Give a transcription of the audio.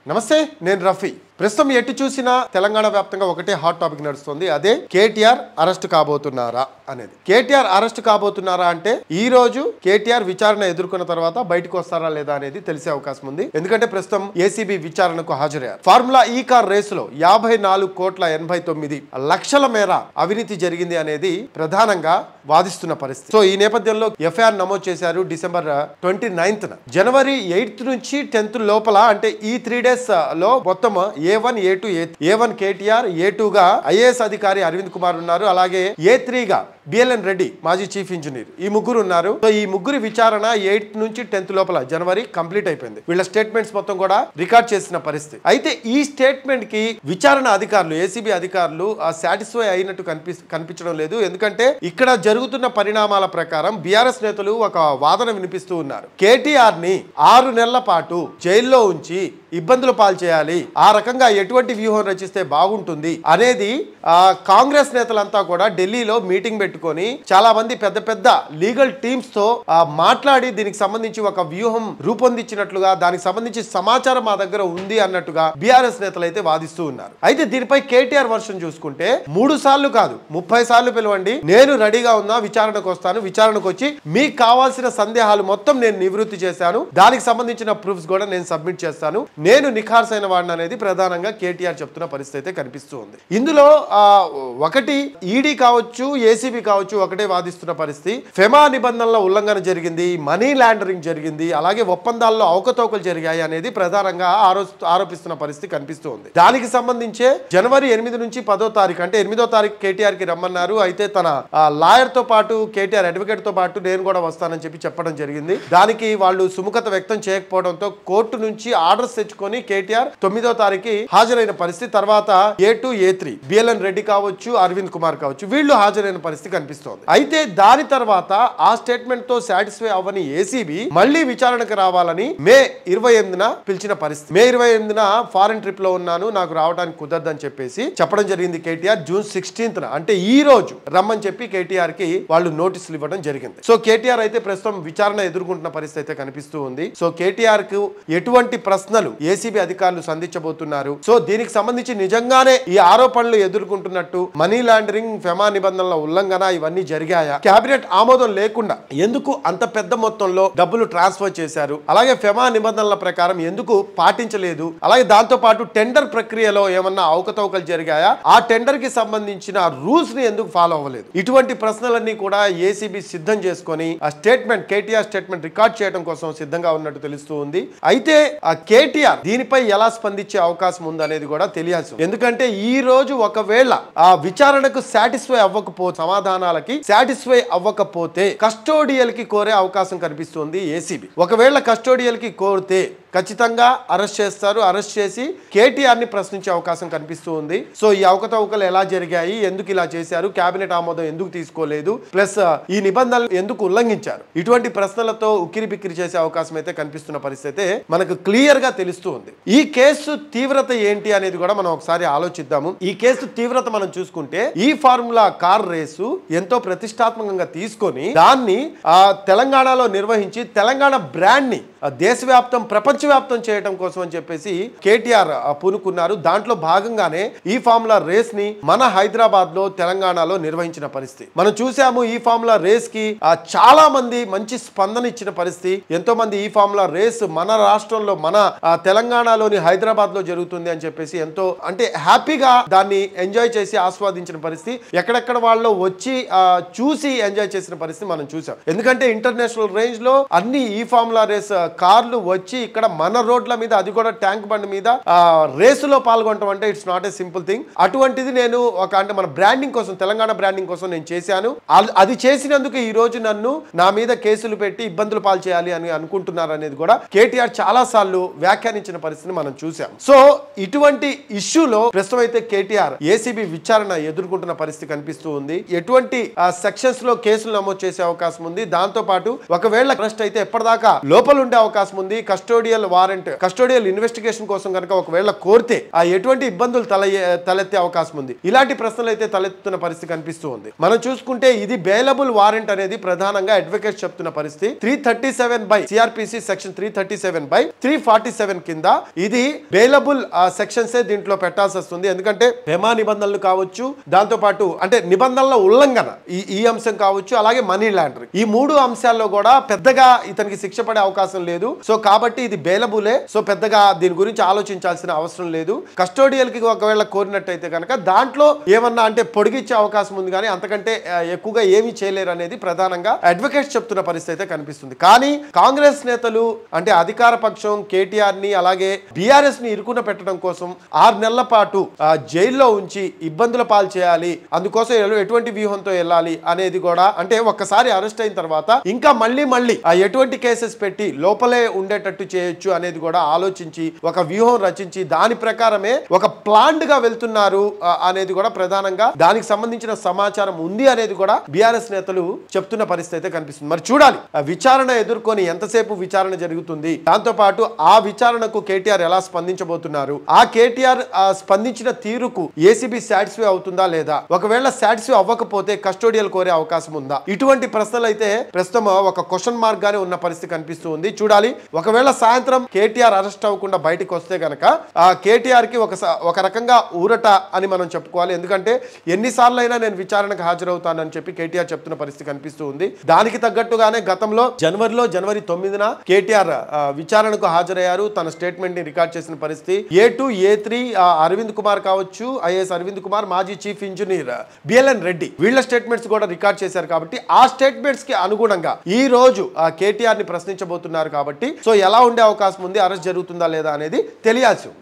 నమస్తే, నేను రఫీ. ప్రస్తుతం ఎటు చూసినా తెలంగాణ వ్యాప్తంగా ఒకటే హాట్ టాపిక్ నడుస్తుంది. అదే కేటీఆర్ అరెస్ట్ కాబోతున్నారా అనేది. కేటీఆర్ అరెస్ట్ కాబోతున్నారా అంటే ఈ రోజు కేటీఆర్ విచారణ ఎదుర్కొన్న తర్వాత బయటకు వస్తారా లేదా అనేది తెలిసే అవకాశం ఉంది. ఎందుకంటే ప్రస్తుతం ఏసీబీ విచారణకు హాజరయ్యారు. ఫార్ములా ఈ కార్ రేసులో 54,89,00,000 మేర అవినీతి జరిగింది అనేది ప్రధానంగా వాదిస్తున్న పరిస్థితి. సో ఈ నేపథ్యంలో ఎఫ్ఐఆర్ నమోదు చేశారు డిసెంబర్ 29న. జనవరి 8 నుంచి 10th లోపల, అంటే ఈ 3 days లో మొత్తం A1, A2, A1 KTR, A2 గా ఐఏఎస్ అధికారి అరవింద్ కుమార్ ఉన్నారు. అలాగే A3 గా బిఎల్ఎన్ రెడ్డి మాజీ చీఫ్ ఇంజనీర్, ఈ ముగ్గురు ఉన్నారు. సో ఈ ముగ్గురు విచారణ 8 నుంచి 10th లోపల జనవరి కంప్లీట్ అయిపోయింది. వీళ్ళ స్టేట్మెంట్స్ మొత్తం కూడా రికార్డ్ చేసిన పరిస్థితి. అయితే ఈ స్టేట్మెంట్ కి విచారణ అధికారులు, ఏసీబీ అధికారులు సాటిస్ఫై అయినట్టు కనిపించడం లేదు. ఎందుకంటే ఇక్కడ జరుగుతున్న పరిణామాల ప్రకారం బీఆర్ఎస్ నేతలు ఒక వాదన వినిపిస్తూ ఉన్నారు. కేటీఆర్ ని 6 నెలల పాటు జైల్లో ఉంచి ఇబ్బందులు పాలు చేయాలి, ఆ రకంగా ఎటువంటి వ్యూహం రచిస్తే బాగుంటుంది అనేది కాంగ్రెస్ నేతలంతా కూడా ఢిల్లీలో మీటింగ్ పెట్టుకొని చాలా మంది పెద్ద పెద్ద లీగల్ టీమ్స్ తో మాట్లాడి దీనికి సంబంధించి ఒక వ్యూహం రూపొందించినట్లుగా, దానికి సంబంధించి సమాచారం మా దగ్గర ఉంది అన్నట్టుగా బీఆర్ఎస్ నేతలు అయితే వాదిస్తూ ఉన్నారు. అయితే దీనిపై కేటీఆర్ వర్షన్ చూసుకుంటే 3 సార్లు కాదు 30 సార్లు పిలవండి, నేను రెడీగా ఉన్నా, విచారణకు వస్తాను, విచారణకు వచ్చి మీకు కావాల్సిన సందేహాలు మొత్తం నేను నివృత్తి చేశాను, దానికి సంబంధించిన ప్రూఫ్స్ కూడా నేను సబ్మిట్ చేస్తాను, నేను నిఖార్సైన వాడిని అనేది ప్రధానంగా కేటీఆర్ చెప్తున్న పరిస్థితి అయితే కనిపిస్తూ ఉంది. ఇందులో ఒకటి ఈడీ కావచ్చు, ఏసీబీ కావచ్చు, ఒకటే వాదిస్తున్న పరిస్థితి. ఫెమా నిబంధనల ఉల్లంఘన జరిగింది, మనీ లాండరింగ్ జరిగింది, అలాగే ఒప్పందాల్లో అవకతవకలు జరిగాయి అనేది ప్రధానంగా ఆరోపిస్తున్న పరిస్థితి కనిపిస్తూ ఉంది. దానికి సంబంధించే జనవరి 8 నుంచి 10వ తారీఖు, అంటే 8వ తారీఖు కేటీఆర్ కి రమ్మన్నారు. అయితే తన లాయర్ తో పాటు, కేటీఆర్ అడ్వకేట్ తో పాటు నేను కూడా వస్తానని చెప్పడం జరిగింది. దానికి వాళ్ళు సుముఖత వ్యక్తం చేయకపోవడంతో కోర్టు నుంచి ఆర్డర్స్ తెచ్చుకొని కేటీఆర్ 9వ తారీఖు హాజరైన పరిస్థితి. తర్వాత A2, A3 బిఎల్ఎన్ రెడ్డి కావచ్చు, అరవింద్ కుమార్ కావచ్చు, వీళ్ళు హాజరైన పరిస్థితి కనిపిస్తోంది. అయితే దాని తర్వాత ఆ స్టేట్మెంట్ తో సాటిస్ఫై అవ్వని ఏసీబీ మళ్ళీ విచారణకు రావాలని మే 28న పిలిచిన పరిస్థితి. మే 28న ఫారెన్ ట్రిప్ లో ఉన్నాను, నాకు రావడానికి కుదరదని చెప్పడం జరిగింది. కేటీఆర్ జూన్ 16న, అంటే ఈ రోజు రమ్మని చెప్పి కేటీఆర్ కి వాళ్ళు నోటీసులు ఇవ్వడం జరిగింది. సో కేటీఆర్ అయితే ప్రస్తుతం విచారణ ఎదుర్కొంటున్న పరిస్థితి అయితే కనిపిస్తూ ఉంది. సో కేటీఆర్ కు ఎటువంటి ప్రశ్నలు ఏసీబీ అధికారులు సంధించబోతున్నారు, సో దీనికి సంబంధించి నిజంగానే ఈ ఆరోపణలు ఎదుర్కొంటున్నట్టు మనీ లాండరింగ్, ఫెమా నిబంధనల ఉల్లంఘన ఇవన్నీ జరిగాయా, కేబినెట్ ఆమోదం లేకుండా ఎందుకు అంత పెద్ద మొత్తంలో డబ్బులు ట్రాన్స్ఫర్ చేశారు, అలాగే ఫెమా నిబంధనల ప్రకారం ఎందుకు పాటించలేదు, అలాగే దాంతో పాటు టెండర్ ప్రక్రియలో ఏమన్నా అవకతవకలు జరిగాయా, ఆ టెండర్ కి సంబంధించిన రూల్స్ ని ఎందుకు ఫాలో అవ్వలేదు, ఇటువంటి ప్రశ్నలన్నీ కూడా ఏసీబీ సిద్ధం చేసుకొని ఆ స్టేట్మెంట్, కేటీఆర్ స్టేట్మెంట్ రికార్డ్ చేయడం కోసం సిద్ధంగా ఉన్నట్టు తెలుస్తూ ఉంది. అయితే ఆ కేటీఆర్ దీనిపై ఎలా స్పందించే అవకాశం ఉందనేది కూడా తెలియాల్సి ఉంది. ఎందుకంటే ఈ రోజు ఒకవేళ ఆ విచారణకు సాటిస్ఫై అవ్వకపోతే, సమాధానాలకి సాటిస్ఫై అవ్వకపోతే కస్టోడియల్ కి కోరే అవకాశం కనిపిస్తుంది ఏసీబీ. ఒకవేళ కస్టోడియల్ కి కోరితే ఖచ్చితంగా అరెస్ట్ చేస్తారు. అరెస్ట్ చేసి కేటీఆర్ ని ప్రశ్నించే అవకాశం కనిపిస్తూ ఉంది. సో ఈ అవకతవకలు ఎలా జరిగాయి, ఎందుకు ఇలా చేశారు, కేబినెట్ ఆమోదం ఎందుకు తీసుకోలేదు, ప్లస్ ఈ నిబంధనలు ఎందుకు ఉల్లంఘించారు, ఇటువంటి ప్రశ్నలతో ఉక్కిరి బిక్కిరి చేసే అవకాశం అయితే కనిపిస్తున్న పరిస్థితి మనకు క్లియర్ గా తెలుస్తూ ఉంది. ఈ కేసు తీవ్రత ఏంటి అనేది కూడా మనం ఒకసారి ఆలోచిద్దాము. ఈ కేసు తీవ్రత మనం చూసుకుంటే, ఈ ఫార్ములా కార్ రేసు ఎంతో ప్రతిష్టాత్మకంగా తీసుకొని దాన్ని తెలంగాణలో నిర్వహించి తెలంగాణ బ్రాండ్ ని దేశవ్యాప్తం, ప్రపంచవ్యాప్తం చేయడం కోసం అని చెప్పేసి కేటీఆర్ పూనుకున్నారు. దాంట్లో భాగంగానే ఈ ఫార్ములా రేస్ ని మన హైదరాబాద్ లో, తెలంగాణలో నిర్వహించిన పరిస్థితి మనం చూసాము. ఈ ఫార్ములా రేస్ కి చాలా మంది మంచి స్పందన ఇచ్చిన పరిస్థితి. ఎంతో మంది ఈ ఫార్ములా రేస్ మన రాష్ట్రంలో, మన తెలంగాణలోని హైదరాబాద్ లో జరుగుతుంది అని చెప్పేసి ఎంతో, అంటే హ్యాపీగా దాన్ని ఎంజాయ్ చేసి ఆస్వాదించిన పరిస్థితి. ఎక్కడెక్కడ వాళ్ళు వచ్చి చూసి ఎంజాయ్ చేసిన పరిస్థితి మనం చూసాం. ఎందుకంటే ఇంటర్నేషనల్ రేంజ్ లో అన్ని ఈ ఫార్ములా రేస్ కార్లు వచ్చి ఇక్కడ మన రోడ్ల మీద, అది కూడా ట్యాంక్ బండ్ మీద రేసులో పాల్గొనడం అంటే it's not a simple thing. అటువంటిది నేను అంటే మన బ్రాండింగ్ కోసం, తెలంగాణ బ్రాండింగ్ కోసం నేను చేశాను. అది చేసినందుకు ఈ రోజు నన్ను నా మీద కేసులు పెట్టి ఇబ్బందులు పాలు చేయాలి అని అనుకుంటున్నారు అనేది కూడా కేటీఆర్ చాలా సార్లు వ్యాఖ్యానించిన పరిస్థితిని మనం చూసాం. సో ఇటువంటి ఇష్యూలో ప్రస్తుతం అయితే కేటీఆర్ ఏసీబీ విచారణ ఎదుర్కొంటున్న పరిస్థితి కనిపిస్తూ ఉంది. ఎటువంటి సెక్షన్స్ లో కేసులు నమోదు చేసే అవకాశం ఉంది. దాంతో పాటు ఒకవేళ అరెస్ట్ అయితే ఎప్పటిదాకా లోపల ఉండే అవకాశం ఉంది. కస్టోడియల్ వారెంట్, కస్టోడియల్ ఇన్వెస్టిగేషన్ కోసం కనుక ఒకవేళ కోరితే ఎటువంటి ఇబ్బందులు తలెత్తే అవకాశం ఉంది. ఇలాంటి ప్రశ్నలు అయితే తలెత్తుతున్న పరిస్థితి కనిపిస్తూ ఉంది. మనం చూసుకుంటే ఇది బెయిలబుల్ వారెంట్ అనేది ప్రధానంగా అడ్వకేట్స్ చెప్తున్న పరిస్థితి. 337 బై సిఆర్పిసి సెక్షన్ 337 బై 347 కింద ఇది బెయిలబుల్ సెక్షన్స్ దీంట్లో పెట్టాల్సి వస్తుంది. ఎందుకంటే పెమా నిబంధనలు కావచ్చు, దాంతో పాటు అంటే నిబంధనల ఉల్లంఘన ఈ అంశం కావచ్చు, అలాగే మనీ లాండరింగ్, ఈ మూడు అంశాల్లో కూడా పెద్దగా ఇతనికి శిక్ష పడే అవకాశం లేదు. సో కాబట్టి ఇది బెయిలబులే. సో పెద్దగా దీని గురించి ఆలోచించాల్సిన అవసరం లేదు. కస్టోడియల్ కి ఒకవేళ కోరినట్టయితే కనుక దాంట్లో ఏమన్నా అంటే పొడిగిచ్చే అవకాశం ఉంది, కానీ అంతకంటే ఎక్కువగా ఏమీ చేయలేరు అనేది ప్రధానంగా అడ్వకేట్స్ చెప్తున్న పరిస్థితి అయితే కనిపిస్తుంది. కానీ కాంగ్రెస్ నేతలు అంటే అధికార పక్షం కేటీఆర్ ని అలాగే బీఆర్ఎస్ ని ఇరుకున పెట్టడం కోసం 6 నెలల పాటు జైల్లో ఉంచి ఇబ్బందుల పాలు చేయాలి, అందుకోసం ఎటువంటి వ్యూహంతో వెళ్ళాలి అనేది కూడా, అంటే ఒక్కసారి అరెస్ట్ అయిన తర్వాత ఇంకా మళ్ళీ ఎటువంటి కేసెస్ పెట్టి లోపలే ఉండేటట్టు చేయొచ్చు అనేది కూడా ఆలోచించి ఒక వ్యూహం రచించి దాని ప్రకారమే ఒక ప్లాన్డ్ గా వెళ్తున్నారు అనేది కూడా ప్రధానంగా దానికి సంబంధించిన సమాచారం ఉంది అనేది కూడా బీఆర్ఎస్ నేతలు చెప్తున్న పరిస్థితి అయితే కనిపిస్తుంది. మరి చూడాలి విచారణ ఎదుర్కొని ఎంతసేపు విచారణ జరుగుతుంది, దాంతో పాటు ఆ విచారణకు కేటీఆర్ ఎలా స్పందించబోతున్నారు, ఆ కేటీఆర్ స్పందించిన తీరుకు ఏసీబీ సాటిస్ఫై అవుతుందా లేదా, ఒకవేళ సాటిస్ఫై అవ్వకపోతే కస్టోడియల్ కోరే అవకాశం ఉందా, ఇటువంటి ప్రశ్నలు అయితే ప్రస్తుతం ఒక క్వశ్చన్ మార్క్ గానే ఉన్న పరిస్థితి కనిపిస్తూ ఉంది. చూడాలి ఒకవేళ సాయంత్రం కేటీఆర్ అరెస్ట్ అవ్వకుండా బయటకు వస్తే గనక కేటీఆర్ కి ఒక రకంగా ఊరట అని మనం చెప్పుకోవాలి. ఎందుకంటే ఎన్నిసార్లు అయినా నేను విచారణకు హాజరవుతానని చెప్పి కేటీఆర్ చెప్తున్న పరిస్థితి కనిపిస్తూ ఉంది. దానికి తగ్గట్టుగానే గతంలో జనవరి 9న కేటీఆర్ విచారణకు హాజరయ్యారు. తన స్టేట్మెంట్ ని రికార్డ్ చేసిన పరిస్థితి. A2 A3 అరవింద్ కుమార్ కావచ్చు, ఐఏఎస్ అరవింద్ కుమార్, మాజీ చీఫ్ ఇంజనీర్ బిఎల్ఎన్ రెడ్డి, వీళ్ళ స్టేట్మెంట్స్ కూడా రికార్డ్ చేశారు. కాబట్టి ఆ స్టేట్మెంట్స్ కి అనుగుణంగా ఈ రోజు కేటీఆర్ ని ప్రశ్నించబోతున్నారు. కాబట్టి సో ఎలా ఉండే అవకాశం ఉంది, అరెస్ట్ జరుగుతుందా లేదా అనేది తెలియాల్సి ఉంది.